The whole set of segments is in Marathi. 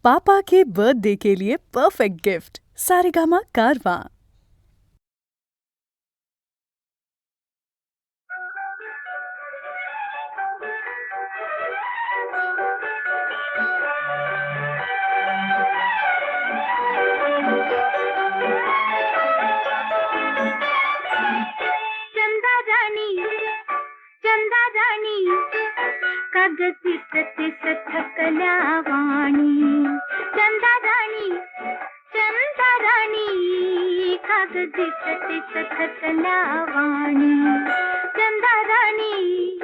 पापा के बर्थडे के लिए परफेक्ट गिफ्ट सारेगामा कारवां। कागदी थकल्या वाणी चंदा राणी कागदी थकल्या वाणी चंदा राणी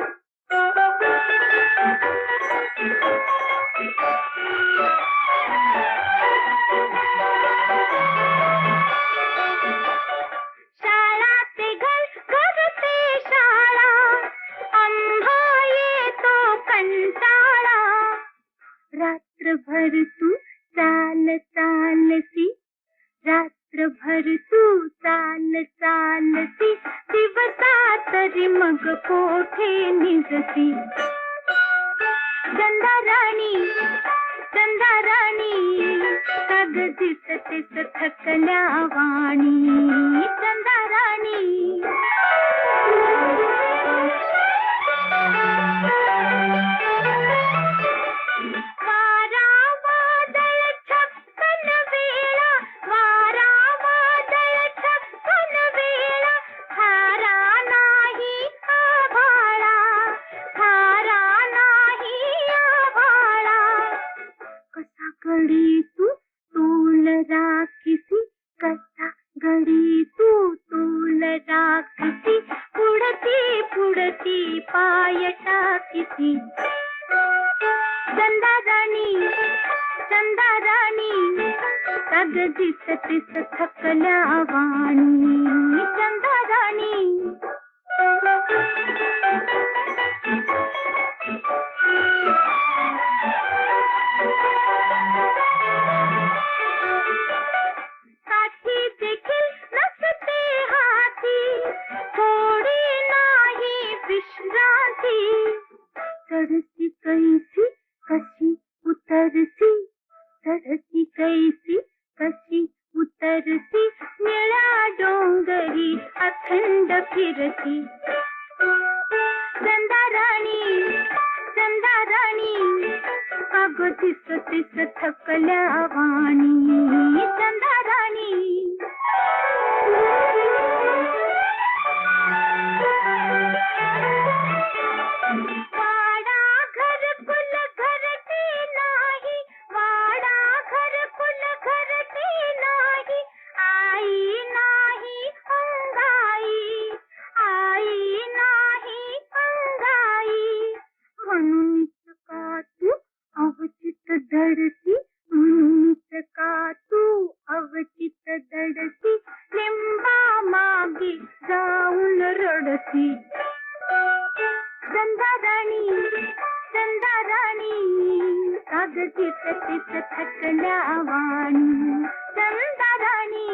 शाळा ते घर घर ते शाळा आम्हा येतो कंटाळा रात्रभर तू चालती रात्रभर तू चालती दिवसा तरी मग कोठे निजती चंदा राणी कागदी थकल्या वाणी चंदा राणी गडी तू तोल राखीसी कसा गडी तू तोल राखीसी पुढती पाय टाकीसी चंदा राणी कागदी थकल्या वाणी चंदा राणी साठी देखील नसते हाती थोडी नाही विश्रांती चढती कैसी कशी उतरसी चढती कैसी कशी उतरसी निळ्या डोंगरी अखंड फिरती चंदा राणी कागदी थकल्या वाणी चंदा राणी वाडा घरकुल घरटी नाही वाडा घरकुल घरटी नाही आई नाही अंगाई म्हणूनच का तू अवचित धडती म्हणूनच का तू अवचित धडती लिंबा मागे जाऊन रडती चंदा राणी कागदी थकल्या वाणी चंदा राणी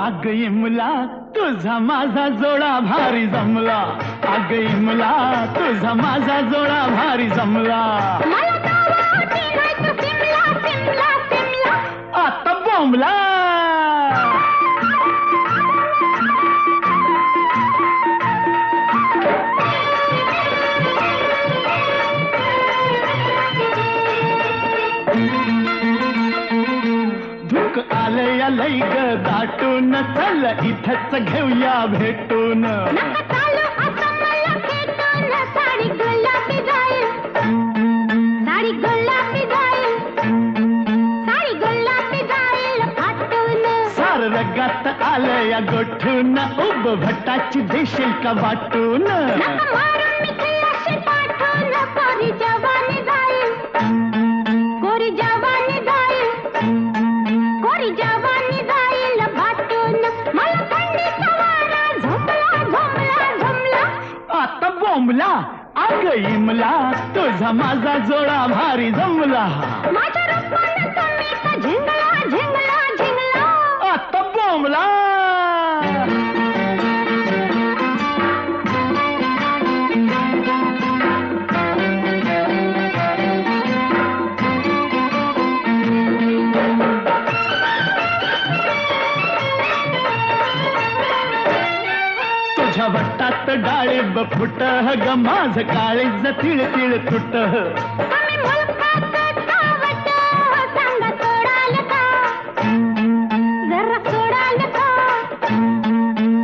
अग इमला तुझा माझा जोडा भारी जमला अग इमला तुझा माझा जोडा भारी जमला आता बोंबला आलया लई ग दाटून चल इथंच घेऊया भेटून साडी गुलाबी जाईल फाटून सार रगात आलया गोठून उब भटाची देशील का वाटून कोरी जवानी जाईल फाटून मला थंडी सवारा झोपला आता बोंबला अग इमला तुझा माझा जोडा भारी जमला माझ्या रूपानं तुम्ही तर झिंगला झिंगला झिंगला आता बोंबला तुझ्या वट्टात डाळिंब फुट ग माझ काळीज तिळ तिळ तुट आम्ही मुलखात कावट सांगा सोडाल का जरा सोडाल का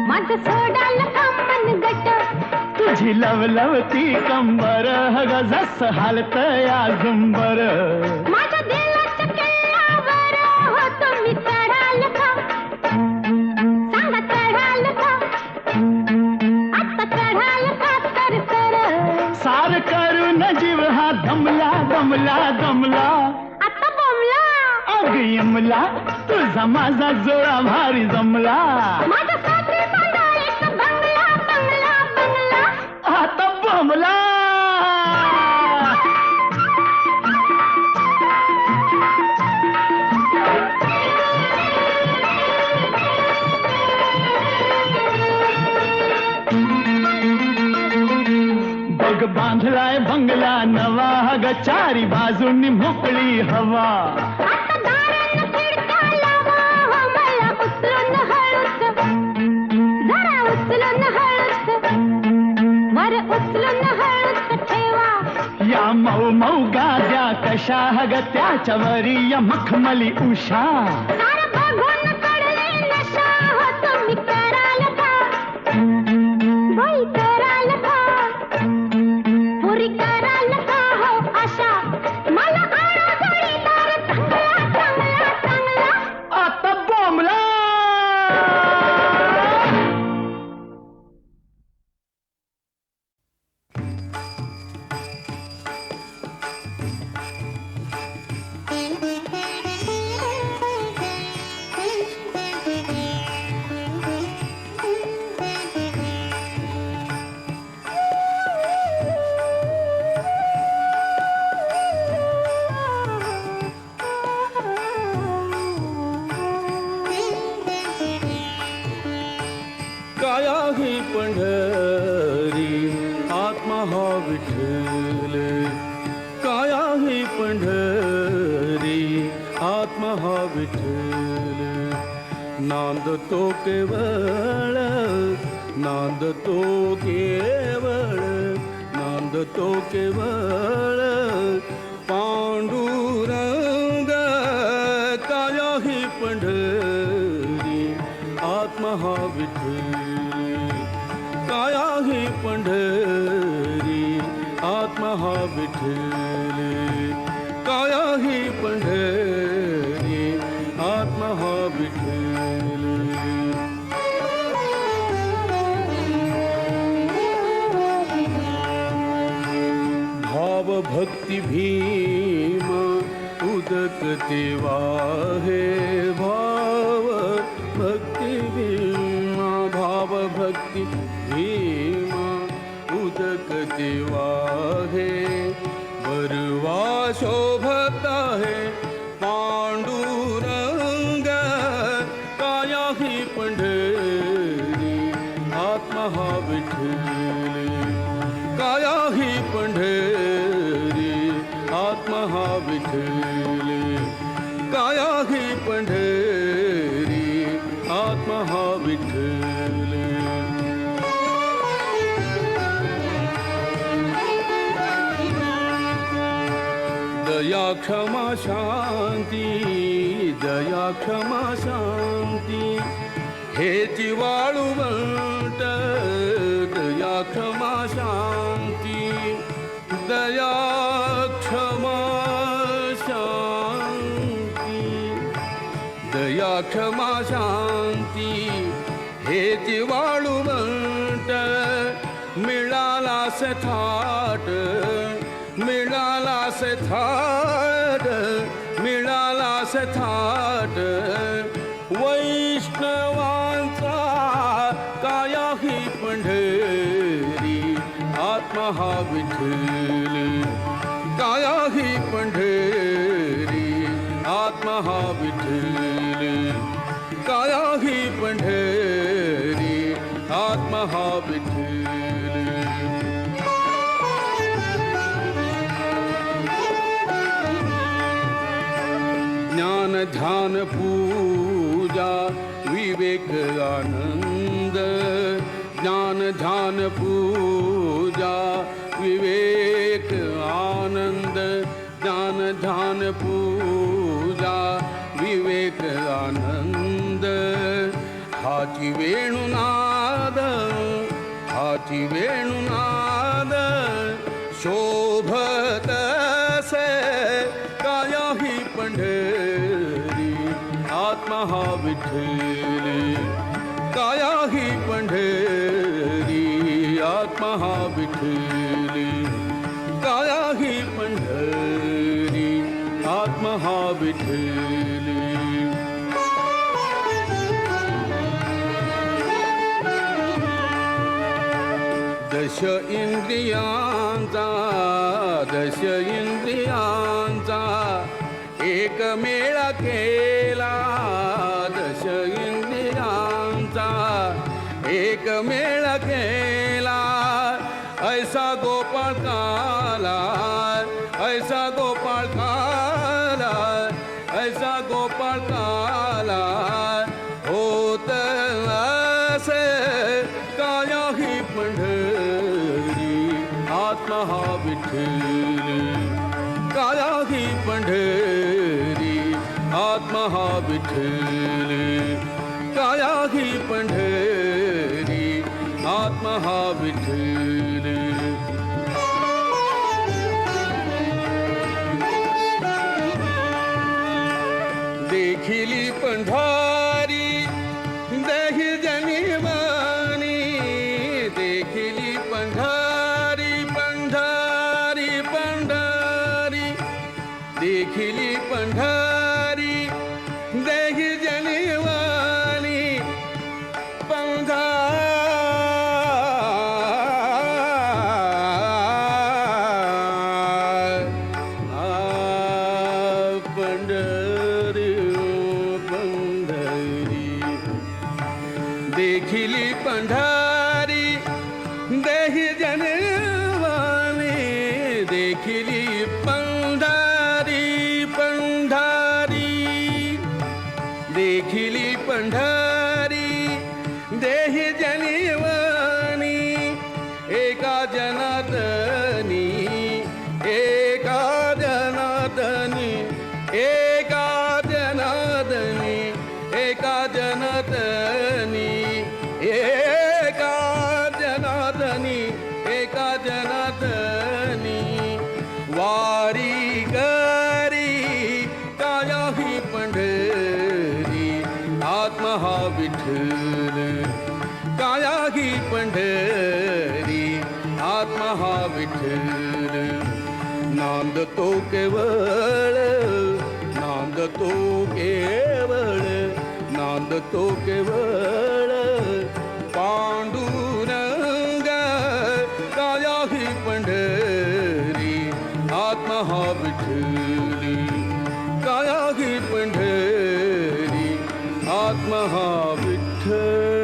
माझं सोडाल का मनगट तुझी लवलवती कंबर ग जस हालत या झुंबर माझ्या दिलाच्या किल्ल्यावर हो तुम्ही चढाल का सांगा चढाल का आता चढाल का सर सार करून जीव हा दमला दमला दमला आता बोंबला अग इमला तुझा माझा जोडा भारी जमला माझ्यासाठी बांधा एक बंगला बंगला बंगला आता बोंबला बग बांधलाय बंगला नवा ग चारी बाजूनी मोकळी हवा आता दारानं खिडक्या लावा हो मला उचलून हळूच जरा उचलून हळूच वर उचलून हळूच ठेवा या मऊ मऊ गाद्या कशा ग त्याच्यावरी या मखमली उषा सारं बघून कडले नशा हो तुम्ही कराल का बाई कराल का पुरी कराल का हो आशा मला आणा जोडीदार चांगला चांगला चांगला आता बोंबला काय आहे पंढरी आत्मा हा विठ्ठल काय आहे पंढरी आत्मा हा विठ्ठल नांदतो केवळ नांदतो केवळ नांदतो केवळ पांडुरंग काय आहे पंढरी आत्मा हा विठ्ठल काय आहे पंढरी आत्मा हा विठ्ठल काय आहे पंढरी आत्मा हा विठ्ठल भाव भक्ती भीम उदकते वाहे भाव भक्ती भीमा भाव भक्ती भीमा उदकते वाहे बरवा शोभत आहे पांडुरंग काय आहे पंढरी आत्मा हा विठ्ठल काय आहे पंढरी आत्मा हा विठ्ठल काय आहे पंढरी आत्मा हा विठ्ठल दया क्षमा शांती दया क्षमा शांती हे जिवाळूवंट दया क्षमा शांती दया क्षमा शांती दया क्षमा शांती हे जिवाळूवंट मिळालास थाट मिळालास थाट मिळालास थाट वैष्णवांचा काय ही पंढरी आत्मा हा विठ्ठल काया ही पंढरी आत्मा हा विठ्ठल काया ही पंढरी आत्मा हा विठ्ठल ज्ञान ध्यान पूजा विवेक आनंद ज्ञान ध्यान पूजा विवेक आनंद ज्ञान ध्यान पूजा विवेक आनंद हाची वेणुनाद हाची वेणुनाद शोभत से काया ही पंढरी आत्मा हा विठ्ठल काया ही पंढरी आत्मा हा विठ्ठल काया ही पंढरी आत्मा हा विठ्ठल दश इंद्रियांचा एक मेळा केला दश इंद्रियांचा एक मेळा केला ऐसा गोपाळ काला ऐसा गोपाळ काला ऐसा गोपाळ काला होत असे काया ही पंढरी आत्मा हा विठ्ठल काया ही पंढरी आत्मा हा विठ्ठल काया ही पंढरी आत्मा हा विठ्ठल देखिली पंढरी देहि जनिवानी देखिली पंढरी पंढरी पंढरी देखिली पंढरी देहि जनिवानी पंढरी देखिली पंढरी देहि जनवानी देखिली पंढरी पंढरी देखिली पंढरी देहि जनवानी एका जनातनी एका जनातनी एका जनातनी एका जनातनी एका जनातनी एका जनातनी वारी करी काया ही पंढरी आत्मा हा विठ्ठल काया ही पंढरी आत्मा हा विठ्ठल नांदतो केवळ नांदतो केवळ नांदतो केवळ पांडुरंग काया ही पंढरी आत्मा हा विठ्ठल काया ही पंढरी आत्मा हा विठ्ठल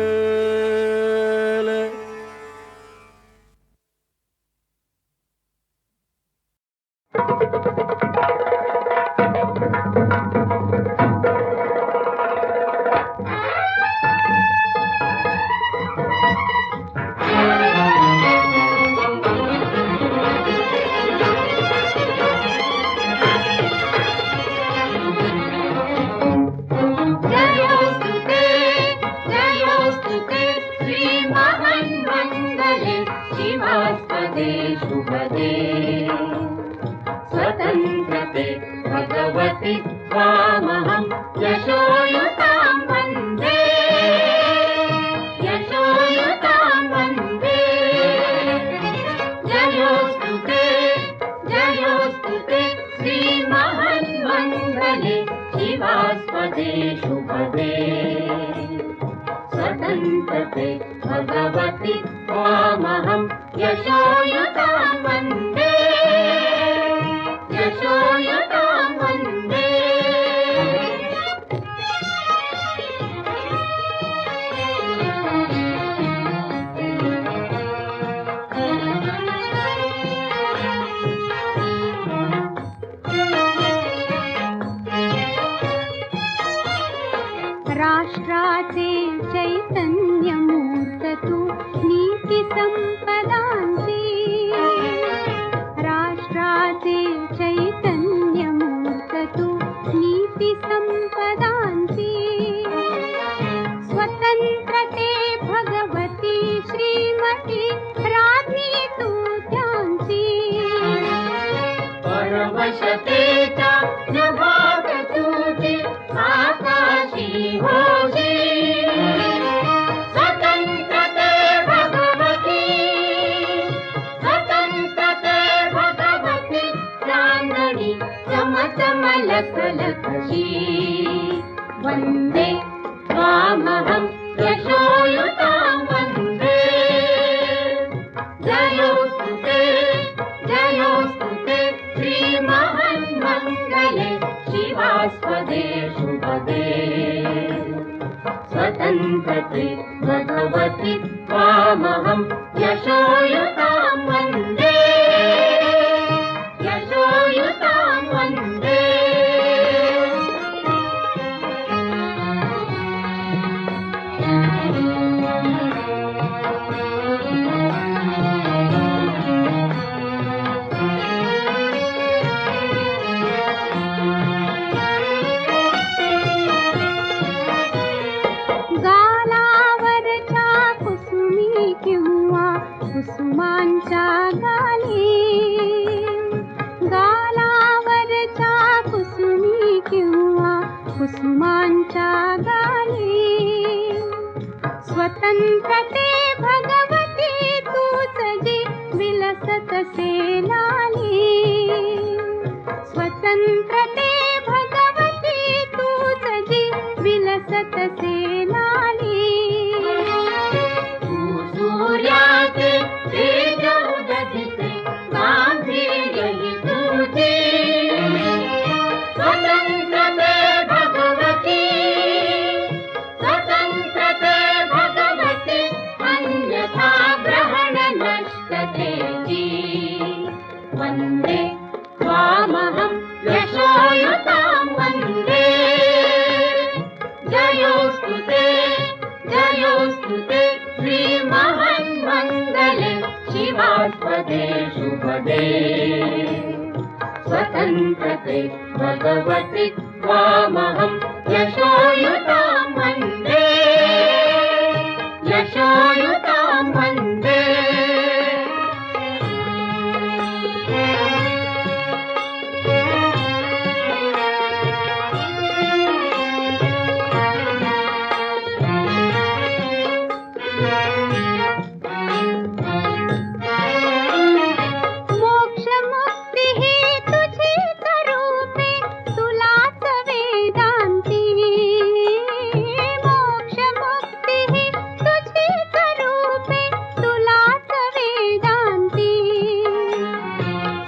स्वतन्त्रते भगवति त्वामहं यशोयुतां वन्दे यशोयुतां वन्दे जयोस्तु ते श्रीमहन्मङ्गले शिवास्पदे शुभदे स्वतन्त्रते भगवति त्वामहं यशोयुतां वन्दे यशोयुतां वन्दे राष्ट्राचे चैतन्यमूर्त तू नीती संपदांची राष्ट्राचे चैतन्यमूर्त तू नीती संपदांची स्वतंत्रते भगवती श्रीमती राज्ञी तू त्यांची परवशतेचा प्रभात तुझे आकाशी होशी स्वतंत्रते भगवती चांदणी चमचम लखलखशी वन्दे त्वामहं यशोयुतां वन्दे जयोस्तु ते श्रीमन्मङ्गले शिवास्पदे शुभदे स्वतन्त्रते भगवति त्वामहं यशोयुतां वन्दे यशोयुतां वन्दे गालावरच्या कुसुमी किंवा कुसुमांच्या गाली गालावरच्या कुसुमी किंवा कुसुमांच्या गाली स्वतंत्रते भगवती तूच जी विलसत से लाली स्वतंत्रते भगवती तूच जी विलसत से लाली तू सूर्याचे तेज उददिते गांभीर्य ही तुझे स्वतंत्रते भगवती अन्यथा ग्रहण नष्टतेची वन्दे त्वामहं यशोयुतां वन्दे जयोस्तु ते श्रीमन्मङ्गले शिवास्पदे शुभदे स्वतन्त्रते भगवति त्वामहं यशोयुतां वन्दे यशोयुतां वन्दे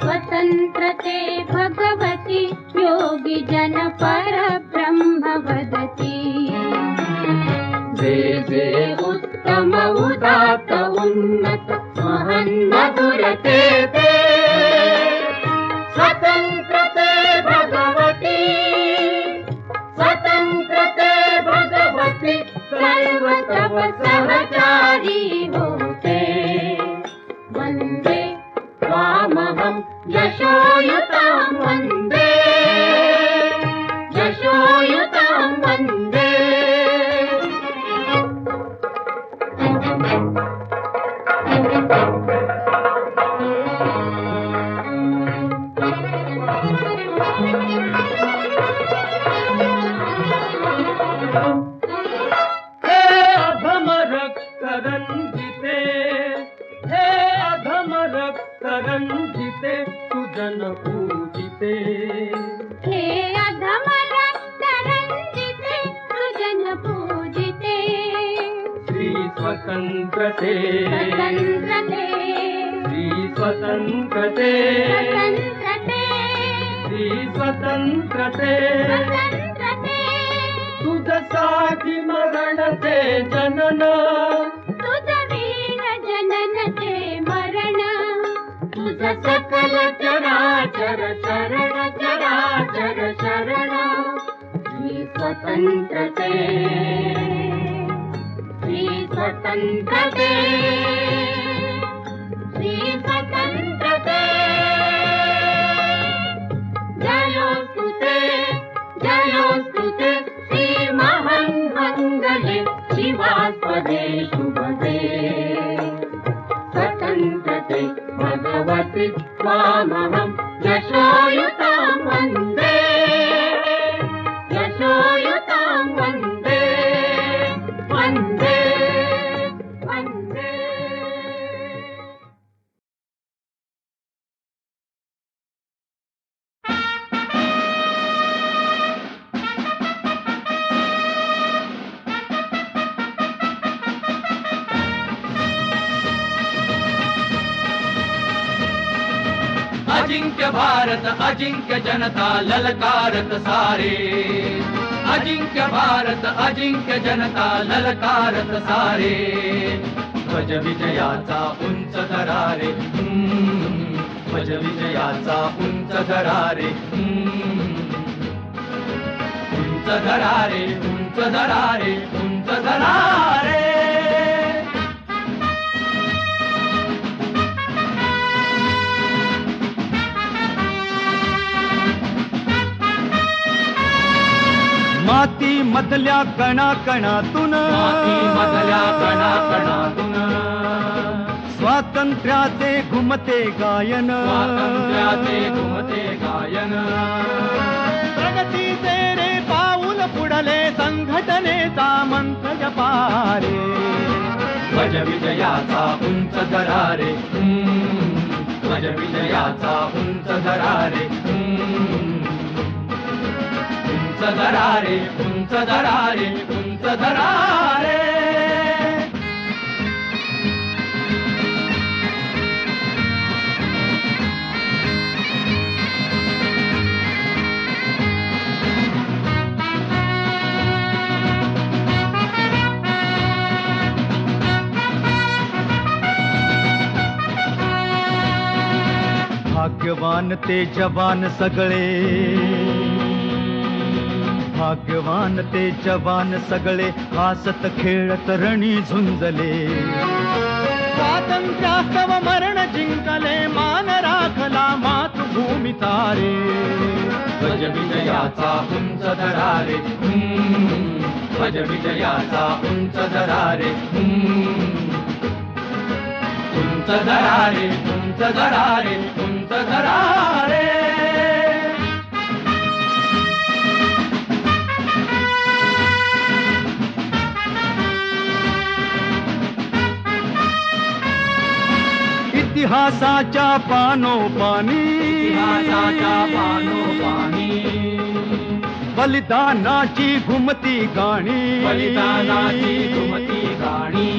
स्वतंत्रते भगवती योगी जन परब्रह्म वदति जे जे उत्तम उदात्त उन्नत महन् मधुरते ते स्वतंत्रते भगवती सर्व तव सहचारी होते वन्दे त्वामहं यशोयुतां वन्दे यशोयुतां वन्दे रंजिते सुजन पूजिते हे अधम रक्त रंजिते सुजन पूजिते श्री स्वतंत्रते स्वतंत्रते स्वतंत्रते श्री स्वतंत्रते स्वतंत्रते तुझसाठी मरण ते जनन तुझ वीर जनन ते मरण तुझ सकल चराचर शरण चराचर शरण श्री स्वतंत्रते श्री स्वतंत्रते श्री स्वतंत्रते जयोस्तुते जयोस्तुते श्री महन्मङ्गले शिवास्पदे शुभदे स्वतंत्रते भगवति त्वामहं यशोयुतां वन्दे यशोयुतां वन्दे वन्दे वन्दे अजिंक्य भारत अजिंक्य जनता ललकारत सारे अजिंक्य भारत अजिंक्य जनता ललकारत सारे ध्वज विजयाचा उंच दरारे ध्वज विजयाचा उंच दरारे उंच दरारे उंच दरारे उंच दरारे माती मधल्या कणा कणातून मधल्या कणा कणातून स्वातंत्र्याचे घुमते गायन स्वातंत्र्याचे घुमते गायन प्रगतीचे रे पाऊल पुढले संघटनेचा मंत्र जपारे ध्वज विजयाचा उंच दरारे ध्वज विजयाचा उंच दरारे उंच दरारे उंच दरारे उंच दरारे भाग्यवान ते जवान सगळे भाग्यवान ते जवान सगळे हसत खेळत रणी झुंजले स्वातंत्र्यास्तव मरण जिंकले मान राखला मातृभूमी तारे ध्वज विजयाचा उंच दरारे ध्वज विजयाचा उंच दरारे उंच दरारे उंच दरारे उंच दरारे इतिहासाच्या पानोपानी बलिदानाची घुमती गाणी बलिदानाची घुमती गाणी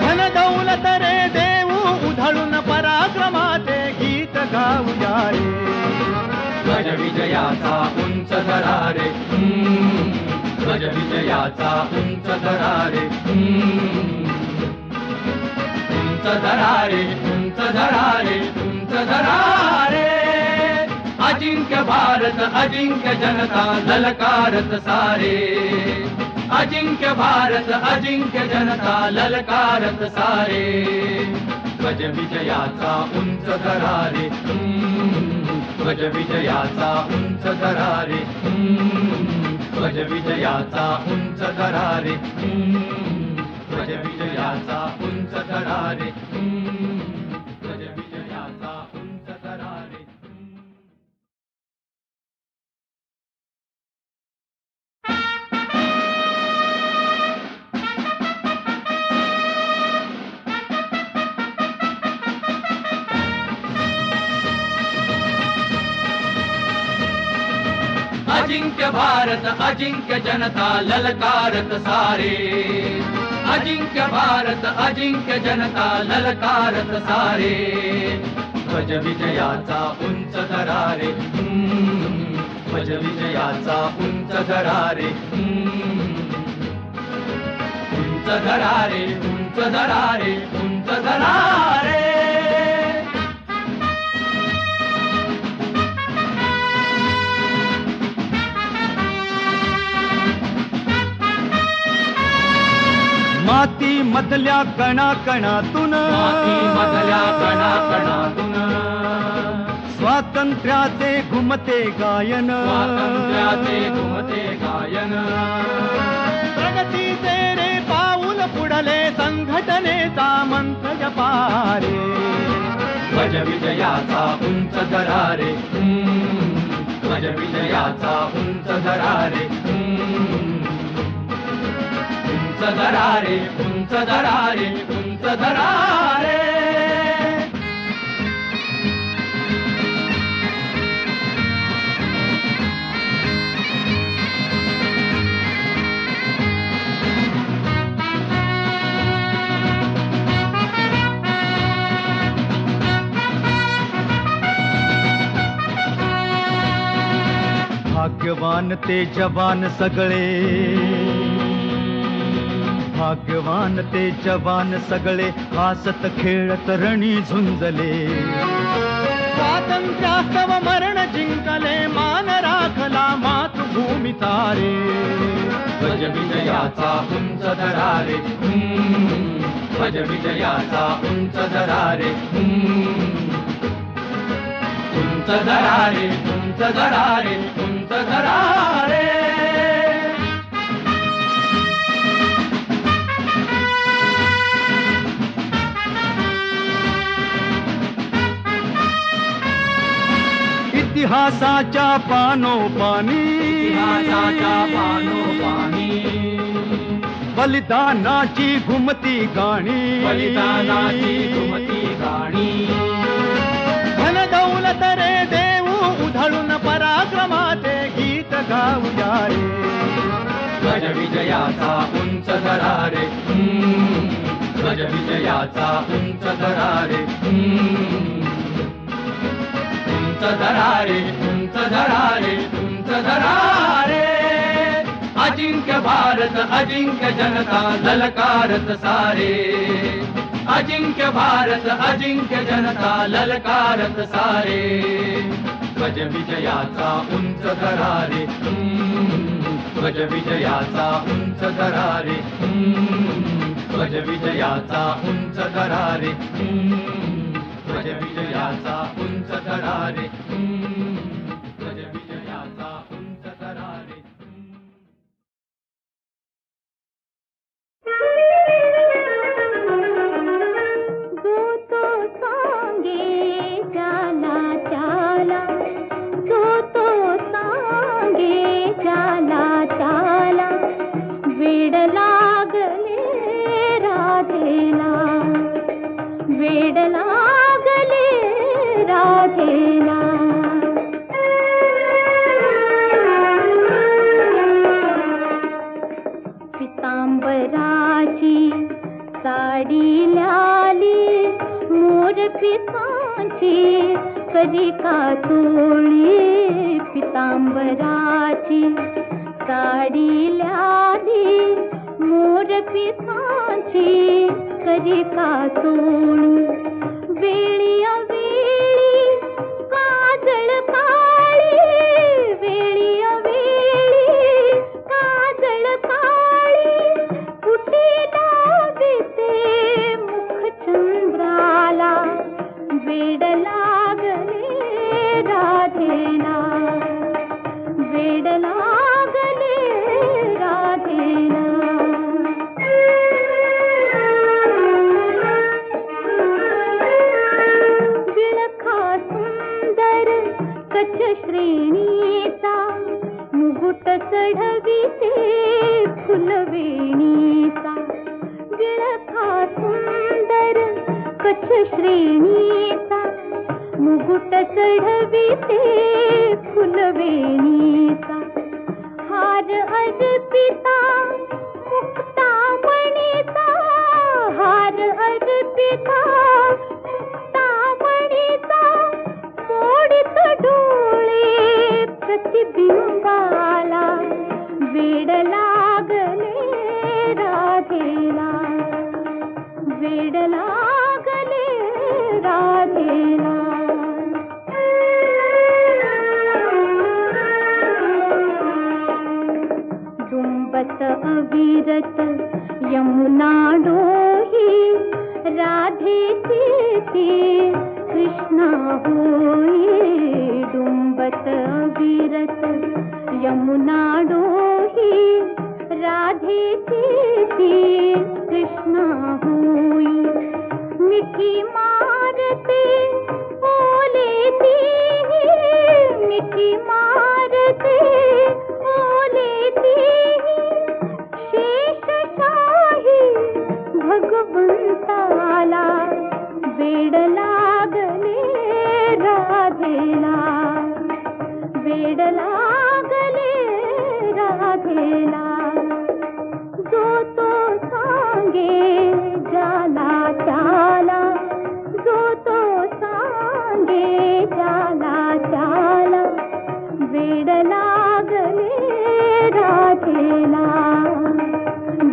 धन दौलत रे देऊ उधळून पराक्रमाचे गीत गाऊया रे ध्वज विजयाचा उंच दरारे ध्वज विजयाचा उंच दरारे उंच दरारे उंच दरारे उंच दरारे अजिंक्य भारत अजिंक्य जनता ललकारत सारे अजिंक्य भारत अजिंक्य जनता ललकारत सारे ध्वज विजयाचा उंच दरारे ध्वज विजयाचा उंच दरारे ध्वज विजयाचा उंच दरारे ध्वज विजयाचा उंच दरारे ध्वज विजयाचा उंच दरारे अजिंक्य भारत अजिंक्य जनता ललकारत सारे अजिंक्य भारत अजिंक्य जनता ललकारत सारे ध्वज विजयाचा उंच दरारे ध्वज विजयाचा उंच दरारे उंच दरारे उंच दरारे उंच दरारे माती मधल्या कणाकणातून मधल्या कणाकणातून स्वातंत्र्याचे घुमते गायन स्वातंत्र्याचे घुमते गायन प्रगतीचे रे पाऊल पुढले संघटनेचा मंत्र जपारे ध्वज विजयाचा उंच दरारे ध्वज विजयाचा उंच दरारे उंच दरारे उंच दरारे उंच दरारे भाग्यवान ते जवान सगळे भाग्यवान ते जवान सगळे हसत खेळत रणी झुंजले स्वातंत्र्यास्तव मरण जिंकले मान राखला मातृभूमी तारे ध्वज विजयाचा उंच दरारे ध्वज विजयाचा उंच दरारे उंच दरारे उंच दरारे उंच दरारे इतिहासाच्या पानोपानी इतिहासाच्या पानोपानी बलिदानाची घुमती गाणी बलिदानाची घुमती गाणी धन दौलत रे देऊ उधळून पराक्रमाचे गीत गाऊया रे ध्वज विजयाचा उंच दरारे ध्वज विजयाचा उंच दरारे उंच दरारे उंच दरारे उंच दरारे अजिंक्य भारत अजिंक्य जनता ललकारत सारे अजिंक्य भारत अजिंक्य जनता ललकारत सारे ध्वज विजयाचा उंच दरारे ध्वज विजयाचा उंच दरारे ध्वज विजयाचा उंच दरारे ध्वज विजयाचा उंच दरारे ध्वज विजयाचा उंच दरारे जो तो सांगे चाला चाला जो तो सांगे चाला चाला वेड लागले राधेला वेड लागले राधेला पितांबराची साडी लाली मोर पिसाची कधी का तोळी पितांबराची साडी लाली मोर पिसाची कधी का तोळी वेळी अवेळी काजळ काळी वेळी अवेळी काजळ काळी कुठे लाविते मुखचंद्राला वेड लागले राधेला वेड लागले राधेला विळखा सुंदर कच्छ श्रेणीचा मुकुट चढविते फुलवेणीचा विळखा सुंदर कच्छ श्रेणीचा मुकुट चढविते फुलवेणीचा हार अर्पिता मुक्ता मणीचा हार अर्पिता तामणीचा मोडित डोळे प्रतिबिंबाला वेड लागले राधेला वेड लागले राधेला दुंबत अविरत यमुना डोही राधेची ती कृष्णा होई दुंबत अविरत यमुना डोही राधेची ती कृष्णा होई मिठी मारते ओले ती मिठी मारते ओले ती शेषशाही भगवंताला वेड लागले राधेला वेड लागले राधेला जो तो सांगे जाला चाला जो तो सांगे जाला चाला वेड लागले राधेला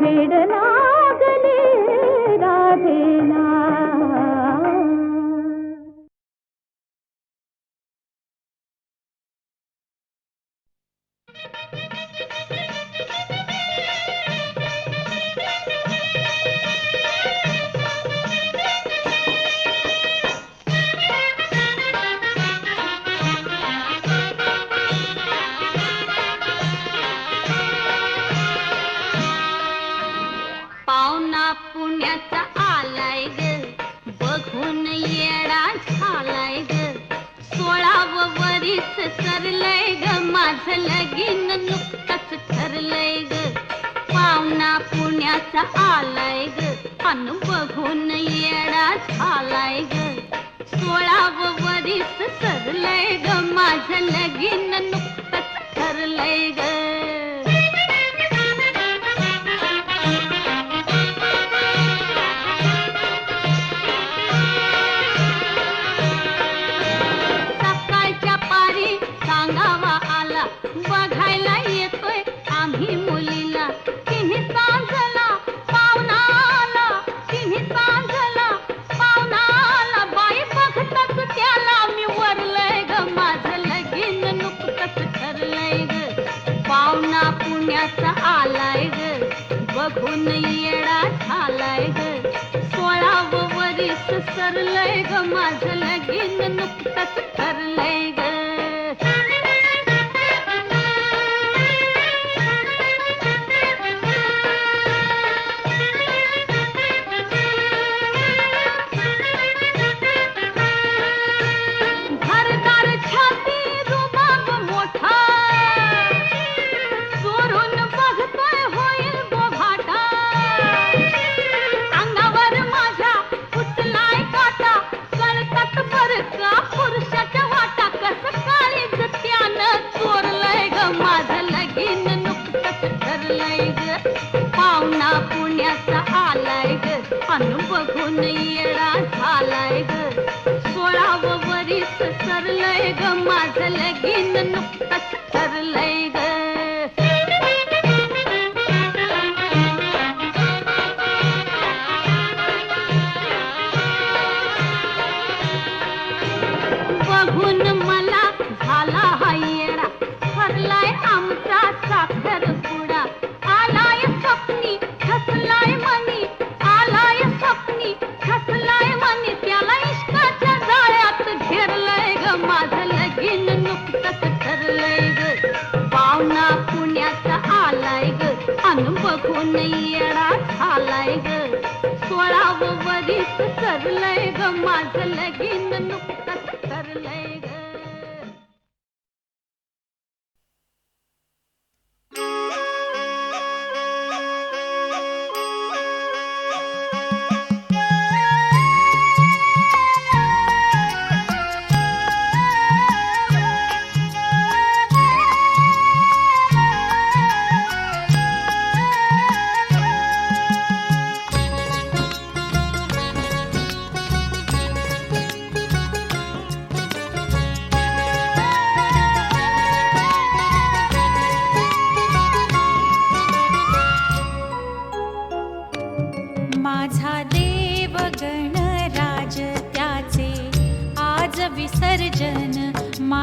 वेड लागले राधेला पाहुणा पुण्याचा आलाय ग बघून येडा झालाय ग 16व वरीस सरलय ग माझं लगीन नुकतंच ठरलंय ग पाहुणा पुण्याचा आलाय ग अन बघून येडा झालाय ग 16व वरीस सरलय ग माझं लगीन नुकतंच ठरलंय ग बघायला येतोय आम्ही मुलीला तिन्ही सांगला पाहुणाला तिन्ही सांगला पाहुणाला बाई बघताच त्याला मी वरलय ग माझं लगीन नुकतंच ठरलंय ग पाहुणा पुण्याचा आलाय ग बघून येडा झालाय ग 16व वरीस सरलय ग माझं लगीन नुकतंच ठरलंय ग पाहुणा पुण्याचा आलाय ग अनु बघून येडा झालाय ग 16व वरीस सरलय ग माझं लगीन नुकतंच ठरलंय ग बघून मला झाला हा येडा ठरलाय आमचा साखर पुडा आलाय स्वप्नी ठसलाय मनी आलाय स्वप्नी ठसलाय मनी त्याला इश्काच्या जाळ्यात घेरलंय ग माझं लगीन नुकतंच ठरलंय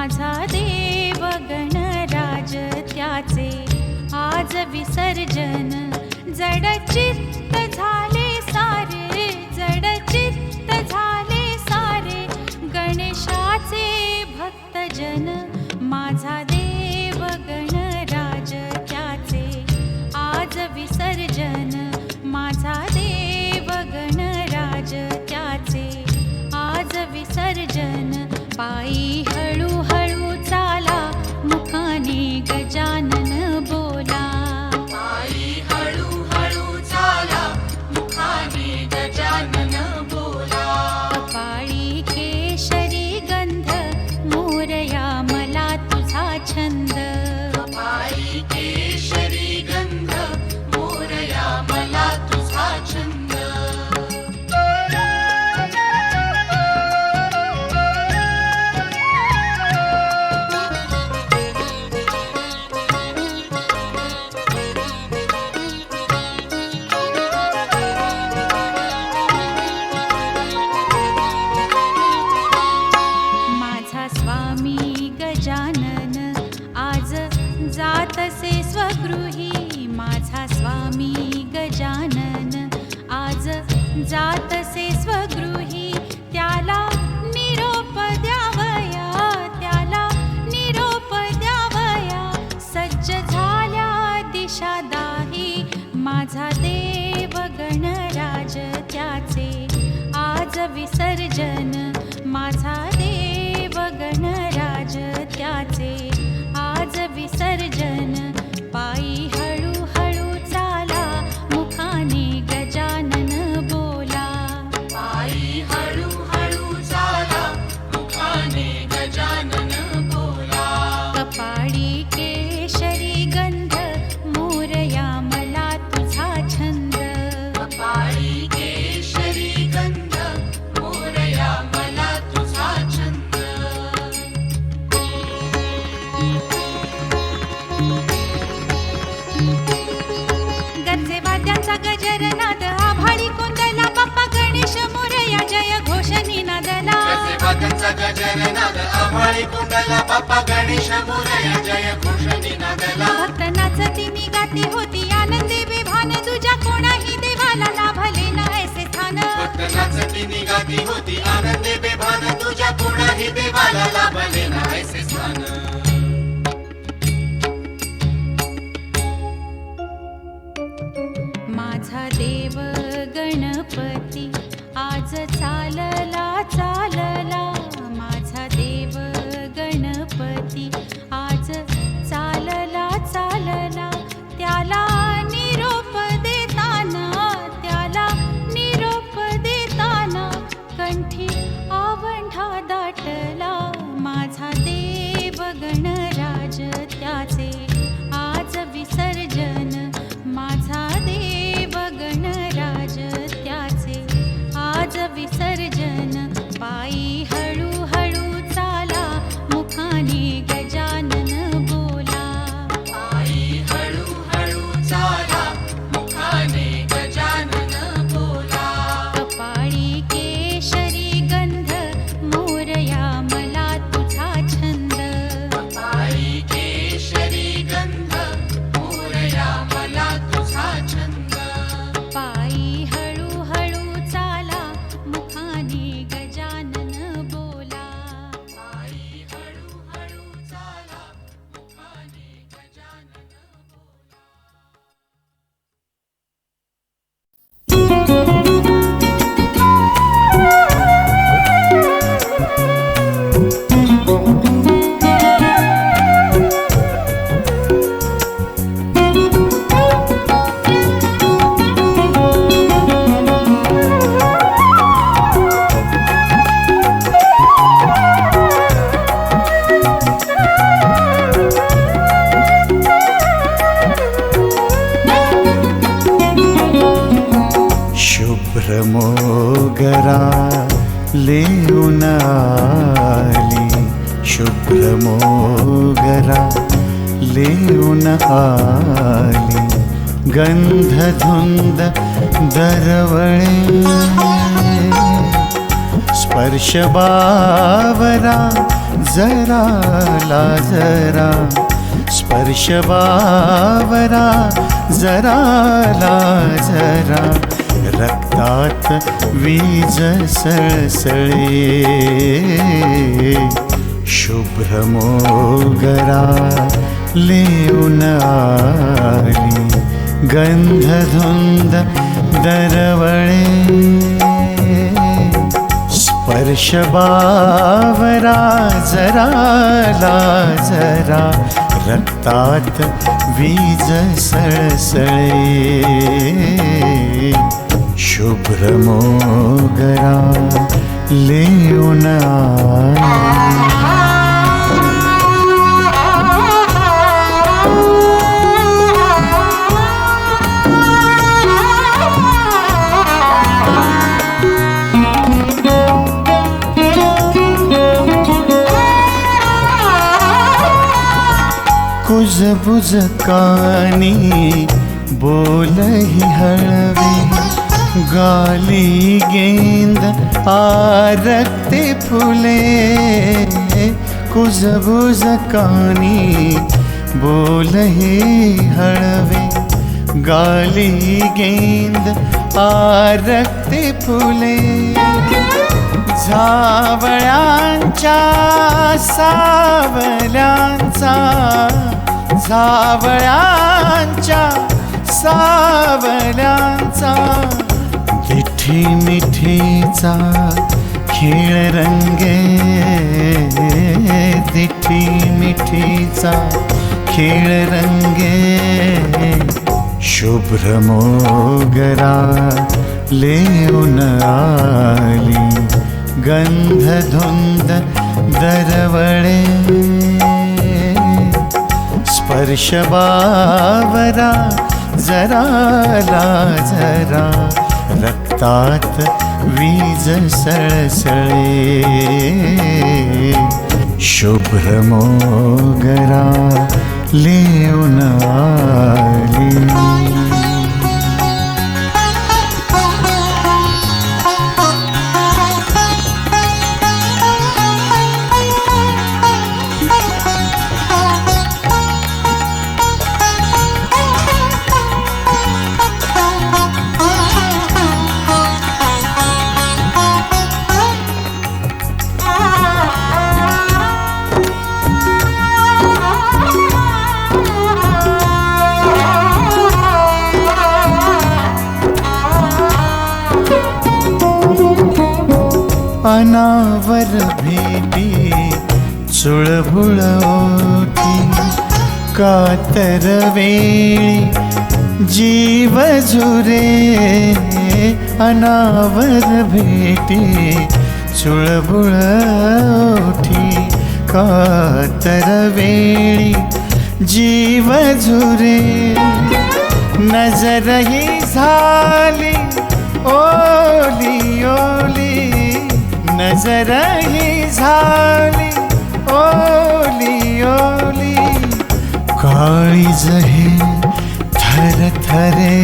माझा देव गणराज त्याचे आज विसर्जन. जड चित्त झाले सारे, जड चित्त झाले सारे, गणेशाचे भक्तजन. माझा देव गणराज त्याचे आज विसर्जन. माझा देव गणराज त्याचे आज विसर्जन. पायी हळूहळू चाला, मुखाने गजानन बोला. पायी हळूहळू चाला, मुखाने गजानन बोला. कपाळी केशरी गंध, मोरया मला तुझा छंद. कपाळी केशरी गंध, मोरया मला तुझा छंद. माझा स्वामी गजानन आज जातसे स्वगृही. माझा स्वामी गजानन आज जातसे स्वगृही. त्याला निरोप द्यावया, त्याला निरोप द्यावया. सज्ज झाल्या दिशा दाही, माझा देव गणराज त्याचे आज विसर्जन. माझा देव गणराज त्याचे आज विसर्जन. पायी हळूहळू चाला, मुखाने गजानन बोला. पायी हळूहळू चाला, मुखाने गजानन बोला. कपाळी केशरी गंध, मोरया मला तुझा छंद. कपाळी केशरी गंध, मोरया मला तुझा छंद. गरजे वाद्यांचा गजरनाद, आभाळी कोंदला, बाप्पा गणेश मोरया जय घोष निनादला. गरजे वाद्यांचा गजरनाद, आभाळी कोंदला, बाप्पा गणेश मोरया जय घोष निनादला. भक्त नाचती निगाती होती, आनंदी बेभान, तुझ्या कोणाही देवाला लाभले ना ऐसे स्थान. भक्त नाचती निगाती होती, आनंदे बेभान, तुझ्या कोणाही देवाला लाभले ना ऐसे स्थान. माझा देव गणपती आज चालला चालला. माझा देव गणपती आज चालला चालला. त्याला निरोप देताना, त्याला निरोप देताना, कंठी आवंढा दाटला. माझा देव गणराज त्याचे आज विसर्जन. माझा देव गणराज त्याचे आज विसर्जन. पायी हळूहळू चाला, मुखाने गजानन बोला. पायी हळूहळू चाला, मुखाने गजानन बोला. कपाळी केशरी गंध, मोरया मला तुझा छंद. पायी केशरी गंध, मोरया मला तुझा छंद. पायी हळूहळू चाला, मुखाने गजानन बोला. पायी हळूहळू चाला, मुखाने गजानन बोला. शुभ्रमोगरा लेऊन आली, शुभ्रमोगरा लेऊन आली. गंधधुंद दरवळे स्पर्श बावरा जरा ला जरा, स्पर्श बावरा जरा ला जरा, रक्तात वीज सळसळे, शुभ्र मोगरा लेऊन आली, गंधधुंद दरवळे, स्पर्श बावरा जरा ला जरा, रक्तात वीज सळसळे, शुभ्र मोगरा लेऊन आली. कुजबुज कानी बोलही हळवे, गाली गेंद आरक्ते फुले, कुजबुज कानी बोलही हळवे, गाली गेंद आरक्ते फुले, झावळ्यांच्या सावल्यांचा, झावळ्यांच्या सावल्यांचा, दिठी मिठीचा खेळ रंगे, दिठी मिठीचा खेळ रंगे, शुभ्र मोगरा लेऊन आली, गंधधुंद दरवळे, स्पर्श बावरा जरा ला जरा, रक्तात वीज सळसळे, शुभ्र मोगरा लेऊन आली. अनावर भेटी चुळबुळ ओठी, कातर वेळी जीव झुरे, अनावर भेटी चुळबुळ ओठी, कातर वेळी जीव झुरे, नजर ही झाली ओली ओली, नजर ही झाली ओली ओली, काळीज हे थर थरे,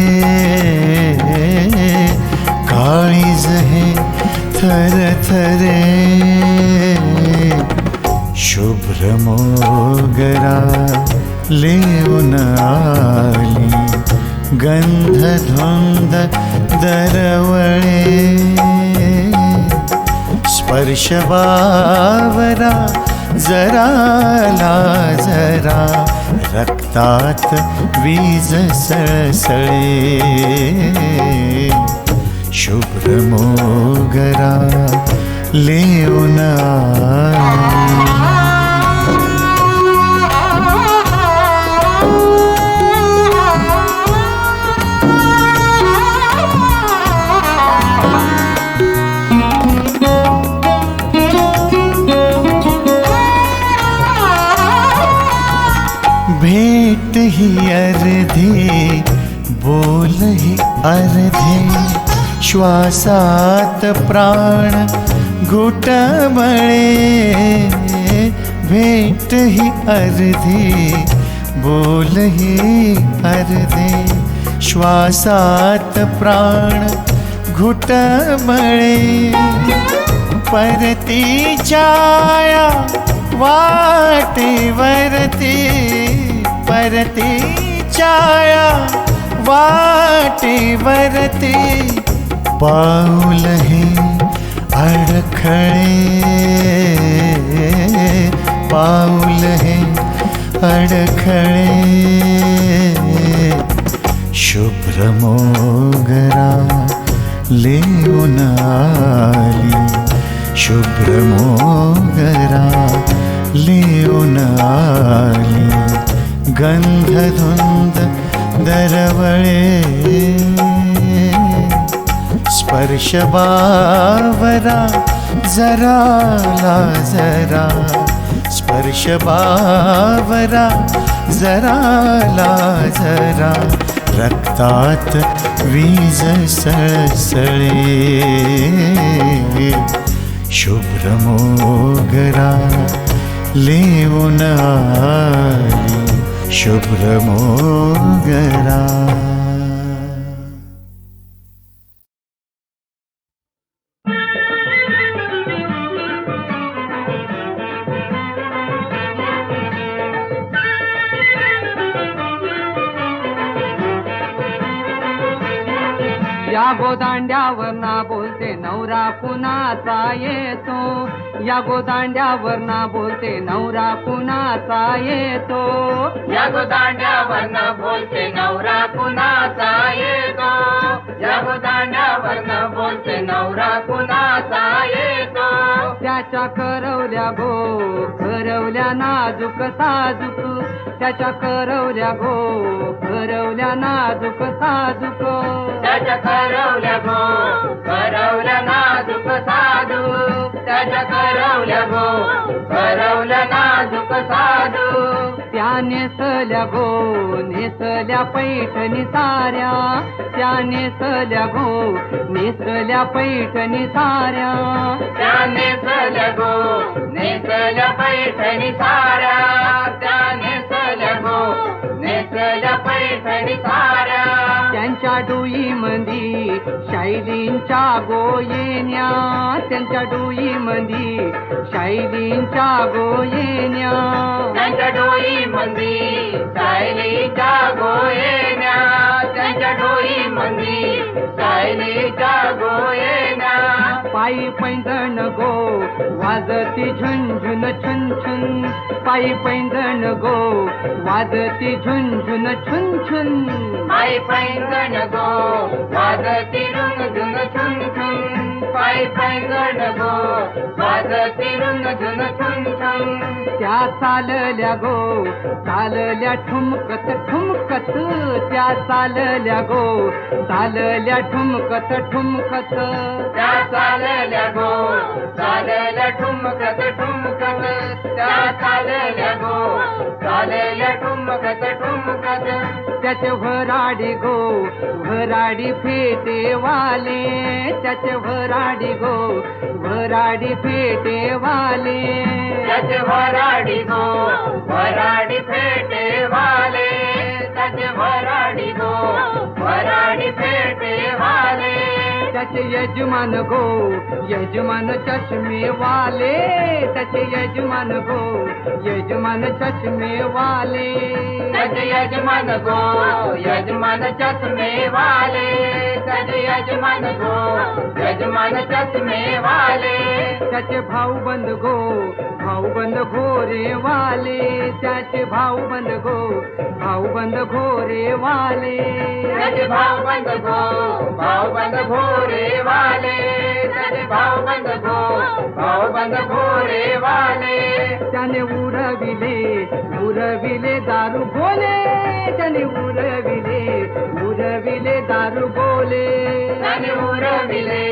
काळीज हे थर थरे, शुभ्र मोगरा लेऊन आली, गंधधुंद दरवळे, स्पर्श बावरा जरा ला जरा, रक्तात वीज सळसळे, शुभ्र मोगरा लेऊन आली. भेट ही अर्धी बोल ही अर्धे, श्वासात प्राण घुटमळे, भेट ही अर्धी बोल ही अर्धे, श्वासात प्राण घुटमळे, परती छाया वाटेवरती, परती छाया वाटेवरती, पाऊल हे अडखळे, पाऊल हे अडखळे, शुभ्र मोगरा लेऊन आली, शुभ्र मोगरा लेऊन आली, गंधधुंद दरवळे, स्पर्श बावरा जराला जरा, स्पर्श बावरा जराला जरा, रक्तात वीज सळसळे, शुभ्र मोगरा लेऊन आली, शुभ्र मोगरा. या गोदांड्यावर ना बोलते नवरा कुणाचा येतो, या गोदांड्यावर ना बोलते नवरा कुणाचा येतो, या गोदांड्यावर ना बोलते नवरा कुणाचा येतो, या गोदांड्यावर ना बोलते नवरा कुणाचा येतो, त्याच्या करवल्या गो करवल्या नाजूक साजूक, त्याच्या करवल्या गो करवल्या नाजूक साजूक, त्याच्या करवल्या गो करवल्या नाजूक साधूक, त्याच्या करवल्या गो करवल्या नाजूक साधूक, त्या नेसल्या गो नेसल्या पैठणी साऱ्या, त्या नेसल्या गो नेसल्या पैठणी साऱ्या, त्या नेसल्या गो नेसल्या पैठणी साऱ्या, त्या नेसल्या गो नेसल्या पैठणी साऱ्या, त्यांच्या डोई मंदी शैलींच्या गोयेन्या, त्यांच्या डोई मंदी शैलींच्या गोयेन्या, त्यांच्या डोई मंदी शैलीच्या गोयेन्या, त्यांच्या डोई मंदी शैलीच्या गोयेन्या, पायी पैंजण गो वाजती झुंझुन छुन, पायी पैंजण गो वाजती झुंझुन छुन, पायी पैंजण गो वाजती रुंझुन छुन, पायी पैंजण गो वाजती रुंझुन छुन, त्या चालल्या गो चालल्या ठुमकत ठुमकत, त्या चालल्या गो चालल्या ठुमकत ठुमकत, त्या चालल्या गो चालल्या ठुमकत ठुमकत, त्या चालल्या गो चालल्या ठुमकत ठुमकत, त्याचे भराडी गो भराडी फेटे वाले, त्याचे भराडी गो भराडी फेटे वाले, त्याचे भराडी गो भराडी फेटे वाले, त्याचे भराडी गो भराडी फेटे वाले, त्याचे यजमान गो यजमान चष्मे वाले, त्याचे यजमान गो यजमान चष्मे वाले, त्याचे यजमान गो यजमान चष्मे वाले, त्याचे यजमान गो यजमान चष्मे वाले, त्याचे भाऊबंद गो भाऊबंद घोरे वाले, त्याचे भाऊबंद गो भाऊबंद घोरे वाले, त्याचे भाऊबंद गो भाऊबंद घोरे वाले, त्याचे भाऊबंद गो भाऊबंद घोरे वाले, त्याने उडविले उडविले दारू बोले, त्याने उडविले उडविले दारू बोले, त्याने उडविले